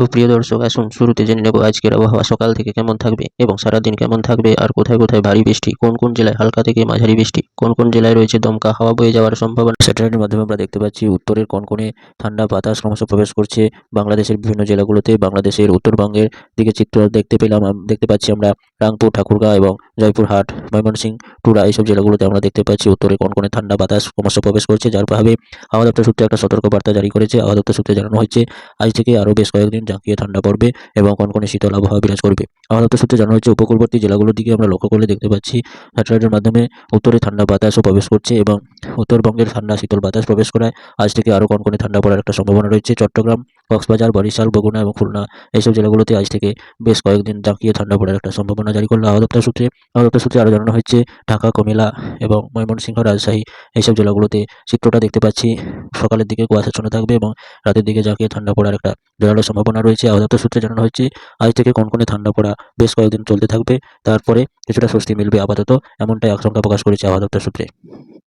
সুপ্রিয় দর্শক, আসুন শুরুতে জেনে নেব আজকের আবহাওয়া সকাল থেকে কেমন থাকবে এবং সারাদিন কেমন থাকবে, আর কোথায় কোথায় ভারী বৃষ্টি, কোন কোন জেলায় হালকা থেকে মাঝারি বৃষ্টি, কোন কোন জেলায় রয়েছে দমকা হাওয়া বয়ে যাওয়ার সম্ভাবনা। স্যাটেলাইটের মাধ্যমে আমরা দেখতে পাচ্ছি উত্তরের কনকনে ঠান্ডা বাতাস ক্রমশ প্রবেশ করছে বাংলাদেশের বিভিন্ন জেলাগুলোতে। বাংলাদেশের উত্তরবঙ্গের দিকে চিত্র দেখতে পাচ্ছি আমরা রাংপুর, ঠাকুরগাঁও এবং জয়পুরহাট, ময়মনসিংহ, টুরা এইসব জেলাগুলোতে আমরা দেখতে পাচ্ছি উত্তরে কনকনে ঠান্ডা বাতাস ক্রমশ প্রবেশ করছে, যার প্রভাবে হাওয়া দপ্তর সূত্রে একটা সতর্কবার্তা জারি করেছে। হাওয়া দপ্তর সূত্রে জানানো হয়েছে আজ থেকে আরও বেশ কয়েকদিন জাঁকিয়ে ঠান্ডা পড়বে এবং কনকনে শীতল আবহাওয়া বিরাজ করবে। হাওয়া দপ্তর সূত্রে জানানো হয়েছে উপকূলবর্তী জেলাগুলোর দিকে আমরা লক্ষ্য করলে দেখতে পাচ্ছি স্যাটেলাইটের মাধ্যমে উত্তরে ঠান্ডা বাতাসও প্রবেশ করছে এবং উত্তরবঙ্গের ঠান্ডা শীতল বাতাস প্রবেশ করায় আজ থেকে আরও কনকনে ঠান্ডা পড়ার একটা সম্ভাবনা রয়েছে। চট্টগ্রাম, কক্সবাজার, বরিশাল, বগুড়া এবং খুলনা এইসব জেলাগুলোতে আজ থেকে বেশ কয়েকদিন জাঁকিয়ে ঠান্ডা পড়ার একটা সম্ভাবনা জারি করলো হাওয়া দপ্তর সূত্রে। হাওয়া দপ্তর সূত্রে আরও জানানো হয়েছে ঢাকা, কুমিল্লা এবং ময়মনসিংহ, রাজশাহী এইসব জেলাগুলোতে চিত্রটা দেখতে পাচ্ছি সকালের দিকে কুয়াশাচ্ছন্ন থাকবে এবং রাতের দিকে জাঁকিয়ে ঠান্ডা পড়ার একটা জোরালো সম্ভাবনা রয়েছে। হাওয়া দপ্তর সূত্রে জানানো হয়েছে আজ থেকে কনকনে ঠান্ডা পড়া বেশ কয়েকদিন চলতে থাকবে, তারপরে কিছুটা স্বস্তি মিলবে আপাতত, এমনটাই আশঙ্কা প্রকাশ করেছে হাওয়া দপ্তর সূত্রে।